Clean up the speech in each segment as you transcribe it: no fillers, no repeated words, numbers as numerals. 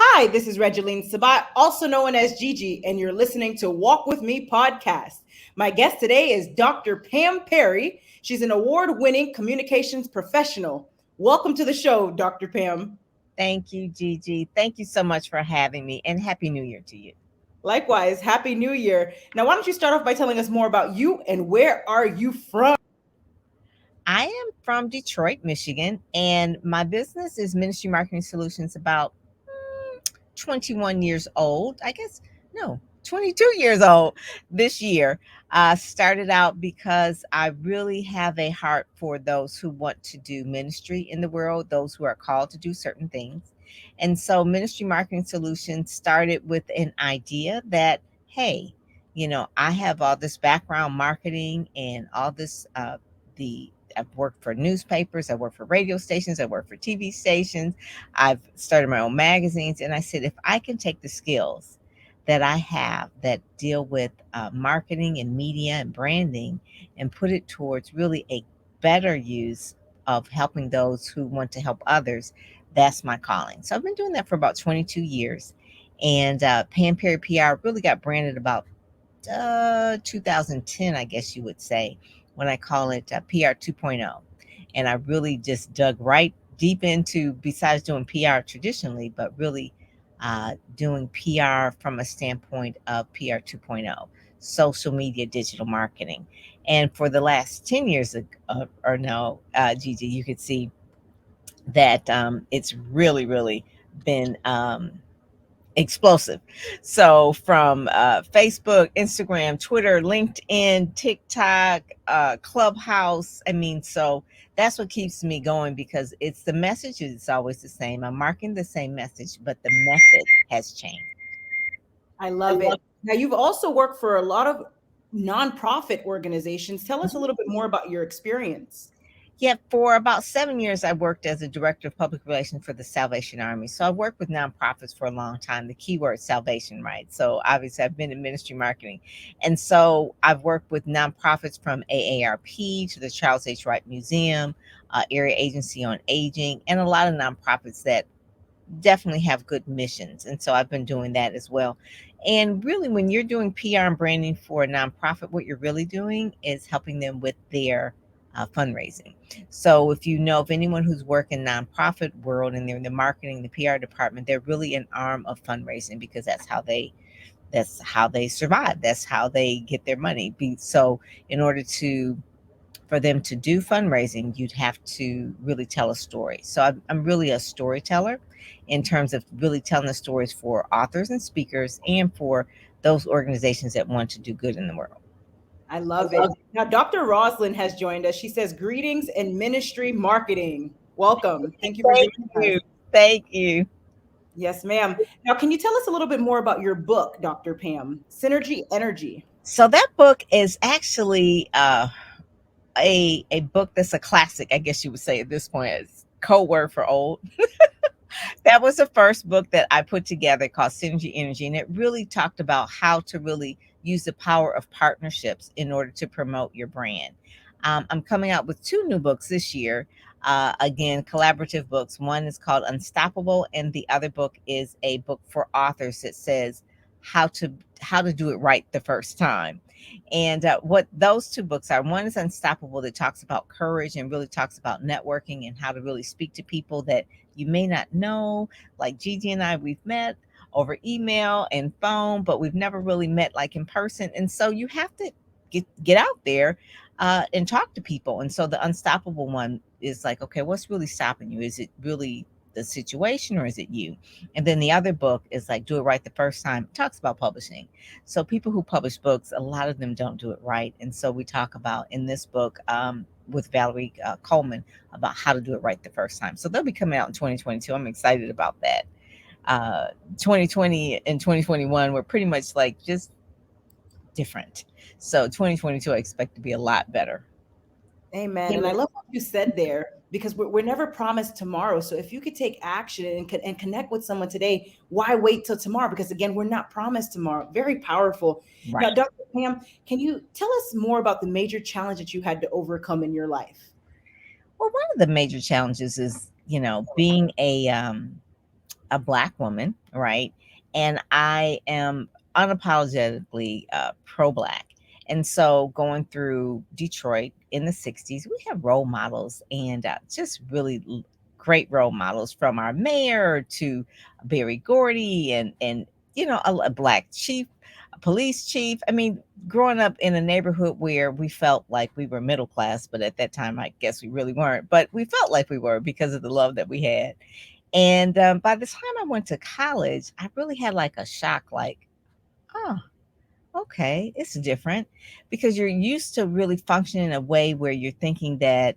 Hi, this is Regeline Sabat, also known as Gigi, and you're listening to Walk With Me podcast. My guest today is Dr. Pam Perry. She's an award winning communications professional. Welcome to the show, Dr. Pam. Thank you, Gigi. Thank you so much for having me, and Happy New Year to you. Likewise, Happy New Year. Now, why don't you start off by telling us more about you and where are you from? I am from Detroit, Michigan, and my business is Ministry Marketing Solutions, about 21 years old. I guess, no, 22 years old this year. Started out because I really have a heart for those who want to do ministry in the world, those who are called to do certain things. And so, Ministry Marketing Solutions started with an idea that, hey, I have all this background marketing and all this, I've worked for newspapers, I work for radio stations, I work for TV stations, I've started my own magazines. And I said, if I can take the skills that I have that deal with marketing and media and branding and put it towards really a better use of helping those who want to help others, that's my calling. So I've been doing that for about 22 years. And Pam Perry PR really got branded about 2010, I guess you would say, when I call it PR 2.0. And I really just dug right deep into, besides doing PR traditionally, but really doing PR from a standpoint of PR 2.0, social media, digital marketing. And for the last 10 years or no, Gigi, you could see that it's really, really been explosive. So from Facebook, Instagram, Twitter, LinkedIn, TikTok, Clubhouse. I mean, so that's what keeps me going, because it's the message is always the same. I'm marking the same message, but the method has changed. I love it. Now, you've also worked for a lot of nonprofit organizations. Tell us a little bit more about your experience. Yeah, for about 7 years, I worked as a director of public relations for the Salvation Army. So I worked with nonprofits for a long time. The keyword salvation, right? So obviously, I've been in ministry marketing, and so I've worked with nonprofits from AARP to the Charles H. Wright Museum, Area Agency on Aging, and a lot of nonprofits that definitely have good missions. And so I've been doing that as well. And really, when you're doing PR and branding for a nonprofit, what you're really doing is helping them with their fundraising. So if you know of anyone who's working nonprofit world and they're in the marketing, the PR department, they're really an arm of fundraising, because that's how they survive. That's how they get their money. So in order for them to do fundraising, you'd have to really tell a story. So I'm really a storyteller in terms of really telling the stories for authors and speakers and for those organizations that want to do good in the world. I love it. Now, Dr. Roslyn has joined us. She says, greetings and ministry marketing. Welcome. Thank you for Thank joining us. you. Thank you. Yes, ma'am. Now, can you tell us a little bit more about your book, Dr. Pam? Synergy Energy. So that book is actually a book that's a classic, I guess you would say at this point. It's code word for old. That was the first book that I put together called Synergy Energy, and it really talked about how to really use the power of partnerships in order to promote your brand. I'm coming out with two new books this year. Again, collaborative books. One is called Unstoppable, and the other book is a book for authors that says how to how to do it right the first time. And what those two books are, one is Unstoppable, that talks about courage and really talks about networking and how to really speak to people that you may not know. Like Gigi and I, we've met over email and phone, but we've never really met like in person. And so you have to get out there and talk to people. And so the Unstoppable one is like, okay, what's really stopping you? Is it really the situation, or is it you? And then the other book is like Do It Right the First Time. It talks about publishing. So people who publish books, a lot of them don't do it right. And so we talk about in this book with Valerie Coleman about how to do it right the first time. So they'll be coming out in 2022. I'm excited about that. 2020 and 2021 were pretty much like just different. So 2022, I expect to be a lot better. Amen. And I love what you said there because we're never promised tomorrow. So if you could take action and connect with someone today, why wait till tomorrow? Because again, we're not promised tomorrow. Very powerful. Now, Right. Dr. Pam, can you tell us more about the major challenge that you had to overcome in your life? Well, one of the major challenges is, being a Black woman, right? And I am unapologetically pro-Black. And so going through Detroit in the 60s, we have role models and just really great role models, from our mayor to Barry Gordy and a Black chief, a police chief. I mean, growing up in a neighborhood where we felt like we were middle class, but at that time, I guess we really weren't. But we felt like we were because of the love that we had. And by the time I went to college, I really had like a shock, like, oh, okay, it's different, because you're used to really functioning in a way where you're thinking that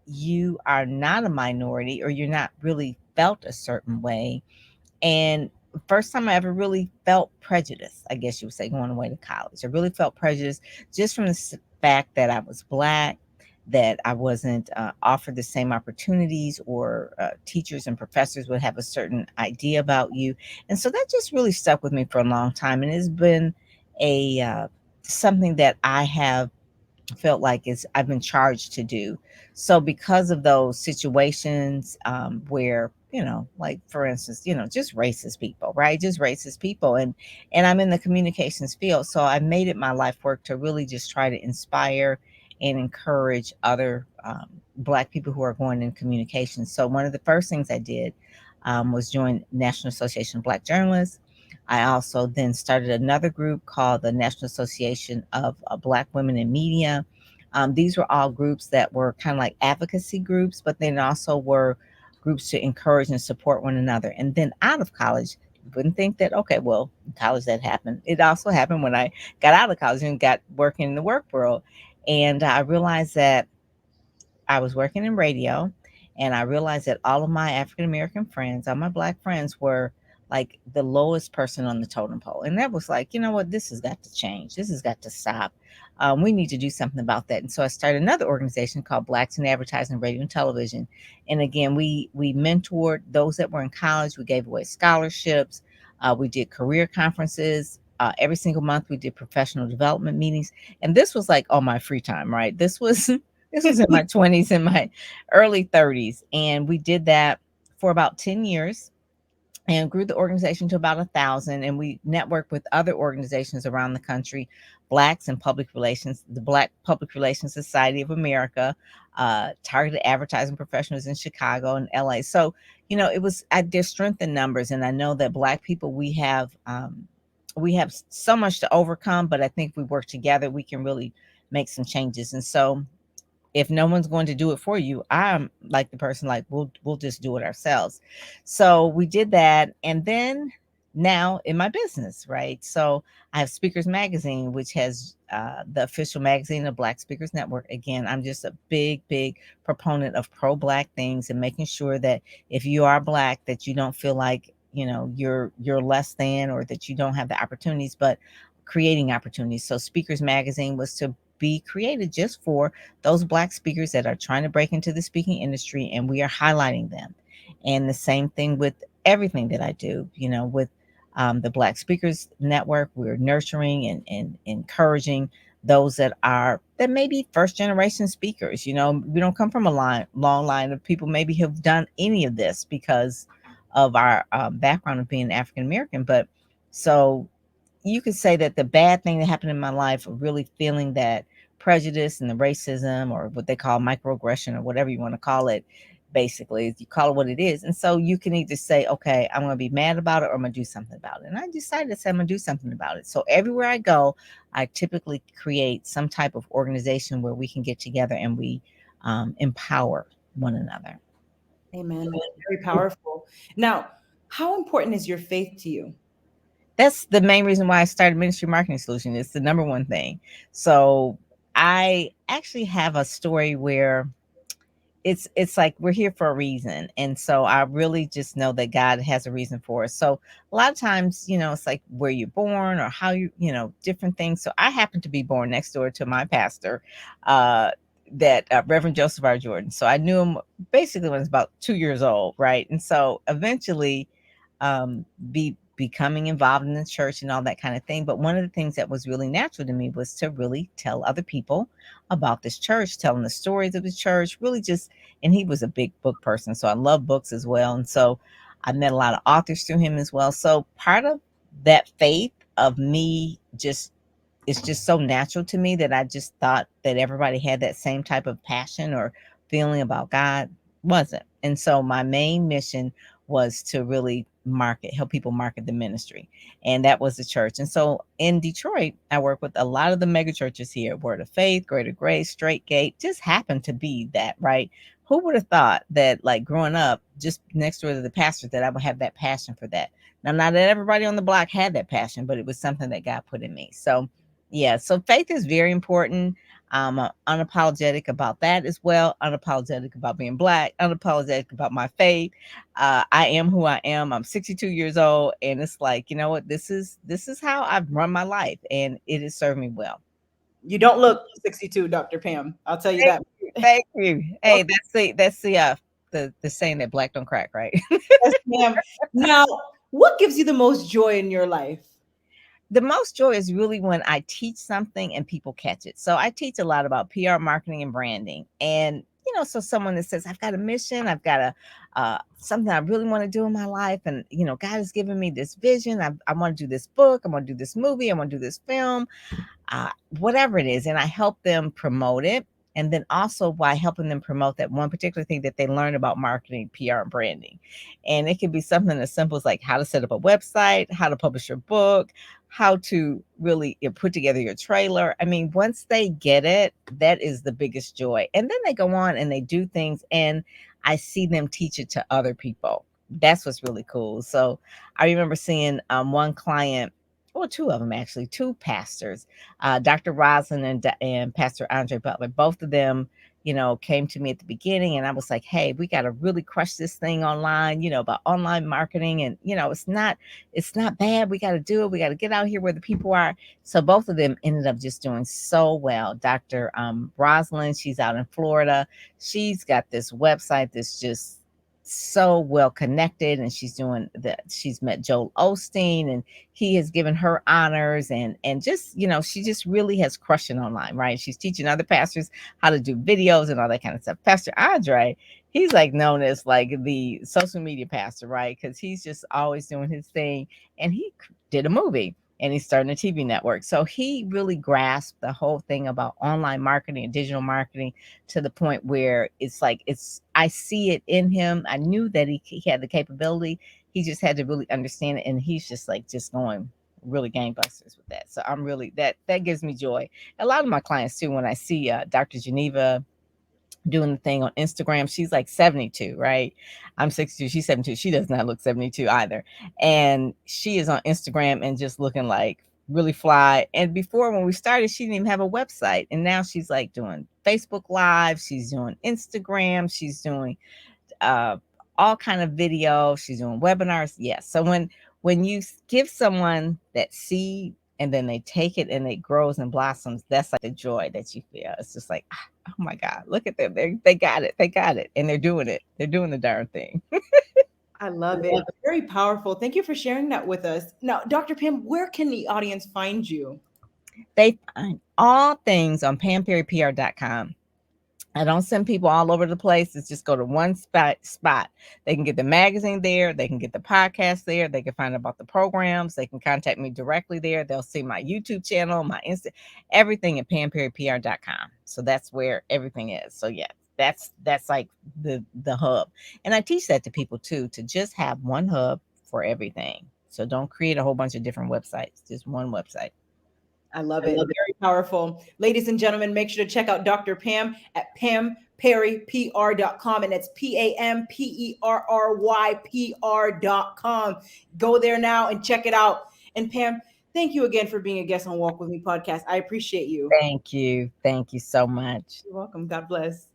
you are not a minority or you're not really felt a certain way. And first time I ever really felt prejudice, I guess you would say, going away to college. I really felt prejudice just from the fact that I was Black, that I wasn't offered the same opportunities, or teachers and professors would have a certain idea about you. And so that just really stuck with me for a long time. And it's been a something that I have felt like is I've been charged to do. So because of those situations, where, like for instance, just racist people, right? Just racist people, and I'm in the communications field, so I made it my life work to really just try to inspire and encourage other Black people who are going in communications. So one of the first things I did was join National Association of Black Journalists. I also then started another group called the National Association of Black Women in Media. These were all groups that were kind of like advocacy groups, but then also were groups to encourage and support one another. And then out of college, you wouldn't think that, okay, well, in college that happened. It also happened when I got out of college and got working in the work world. And I realized that I was working in radio, and I realized that all of my African American friends, all my Black friends, were like the lowest person on the totem pole. And that was like, you know what, this has got to change. This has got to stop. We need to do something about that. And so I started another organization called Blacks in Advertising, Radio, and Television. And again, we mentored those that were in college. We gave away scholarships. We did career conferences. Every single month, we did professional development meetings. And this was like all my free time, right? This was this was in my 20s and my early 30s. And we did that for about 10 years and grew the organization to about 1,000. And we networked with other organizations around the country, Blacks in Public Relations, the Black Public Relations Society of America, targeted advertising professionals in Chicago and LA. So, there's strength in numbers. And I know that Black people, we have so much to overcome, but I think if we work together, we can really make some changes. And so if no one's going to do it for you, I'm like the person, like, we'll just do it ourselves. So we did that. And then now in my business, right? So I have Speakers Magazine, which has the official magazine of Black Speakers Network. Again, I'm just a big proponent of pro-Black things and making sure that if you are Black, that you don't feel like, you're less than, or that you don't have the opportunities, but creating opportunities. So Speakers Magazine was to be created just for those Black speakers that are trying to break into the speaking industry, and we are highlighting them. And the same thing with everything that I do, with the Black Speakers Network. We're nurturing and encouraging those that may be first generation speakers. We don't come from a long line of people maybe have done any of this because of our background of being African American. But so you could say that the bad thing that happened in my life, really feeling that prejudice and the racism, or what they call microaggression, or whatever you want to call it, basically, you call it what it is. And so you can either say, okay, I'm going to be mad about it, or I'm going to do something about it. And I decided to say I'm going to do something about it. So everywhere I go, I typically create some type of organization where we can get together and we empower one another. Amen. Very powerful. Now, how important is your faith to you? That's the main reason why I started Ministry Marketing Solution. It's the number one thing. So I actually have a story where it's like we're here for a reason. And so I really just know that God has a reason for us. So a lot of times, it's like where you're born or how different things. So I happen to be born next door to my pastor, that Reverend Joseph R. Jordan. So I knew him basically when I was about 2 years old, right? And so eventually becoming involved in the church and all that kind of thing. But one of the things that was really natural to me was to really tell other people about this church, telling the stories of the church, really just, and he was a big book person. So I love books as well. And so I met a lot of authors through him as well. So part of that faith of me just it's just so natural to me that I just thought that everybody had that same type of passion or feeling about God. Wasn't. And so my main mission was to really help people market the ministry. And that was the church. And so in Detroit, I work with a lot of the mega churches here, Word of Faith, Greater Grace, Straight Gate, just happened to be that, right? Who would have thought that, like, growing up just next door to the pastor, that I would have that passion for that? Now, not that everybody on the block had that passion, but it was something that God put in me. So yeah, so faith is very important. I'm unapologetic about that as well. Unapologetic about being Black. Unapologetic about my faith. I am who I am. I'm 62 years old, and it's like, you know what? This is how I've run my life, and it has served me well. You don't look 62, Dr. Pam. I'll tell you Thank that. you. Thank you. Hey, Welcome. that's the saying that Black don't crack, right? Yes, ma'am. Now, what gives you the most joy in your life? The most joy is really when I teach something and people catch it. So I teach a lot about PR, marketing, and branding. And so someone that says, "I've got a mission, I've got a something I really want to do in my life, and God has given me this vision. I want to do this book. I want to do this movie. I want to do this film." Whatever it is, and I help them promote it. And then also by helping them promote that one particular thing that they learn about marketing, PR, and branding. And it can be something as simple as like how to set up a website, how to publish your book, how to really put together your trailer. I mean, once they get it, that is the biggest joy. And then they go on and they do things, and I see them teach it to other people. That's what's really cool. So I remember seeing one client, well, two of them actually, two pastors, Dr. Roslyn and Pastor Andre Butler. Both of them, came to me at the beginning, and I was like, "Hey, we got to really crush this thing online, about online marketing, and it's not bad. We got to do it. We got to get out here where the people are." So both of them ended up just doing so well. Dr. Roslyn, she's out in Florida. She's got this website that's just so well connected, and she's met Joel Osteen, and he has given her honors, and just she just really has crushed it online, right? She's teaching other pastors how to do videos and all that kind of stuff. Pastor Andre, he's like known as like the social media pastor, right? Because he's just always doing his thing, and he did a movie, and he's starting a TV network. So he really grasped the whole thing about online marketing and digital marketing to the point where I see it in him. I knew that he had the capability. He just had to really understand it, and he's just going really gangbusters with that. So I'm really that gives me joy. A lot of my clients too, when I see Dr. Geneva doing the thing on Instagram. She's like 72, right? I'm 62. She's 72. She does not look 72 either. And she is on Instagram and just looking like really fly. And before, when we started, she didn't even have a website. And now she's like doing Facebook Live. She's doing Instagram. She's doing uh, all kind of video. She's doing webinars. Yes. So when you give someone that seed and then they take it and it grows and blossoms, that's like the joy that you feel. It's just like, oh my God, look at them. They got it. They got it. And they're doing it. They're doing the darn thing. I love it. Very powerful. Thank you for sharing that with us. Now, Dr. Pam, where can the audience find you? They find all things on pamperrypr.com. I don't send people all over the place. It's just go to one spot. They can get the magazine there. They can get the podcast there. They can find out about the programs. They can contact me directly there. They'll see my YouTube channel, my Insta, everything at pamperrypr.com. So that's where everything is. So yeah, that's like the hub. And I teach that to people too, to just have one hub for everything. So don't create a whole bunch of different websites, just one website. I love it. Very powerful. Ladies and gentlemen, make sure to check out Dr. Pam at pamperrypr.com. And it's PAMPERRYPR.com. Go there now and check it out. And Pam, thank you again for being a guest on Walk With Me podcast. I appreciate you. Thank you. Thank you so much. You're welcome. God bless.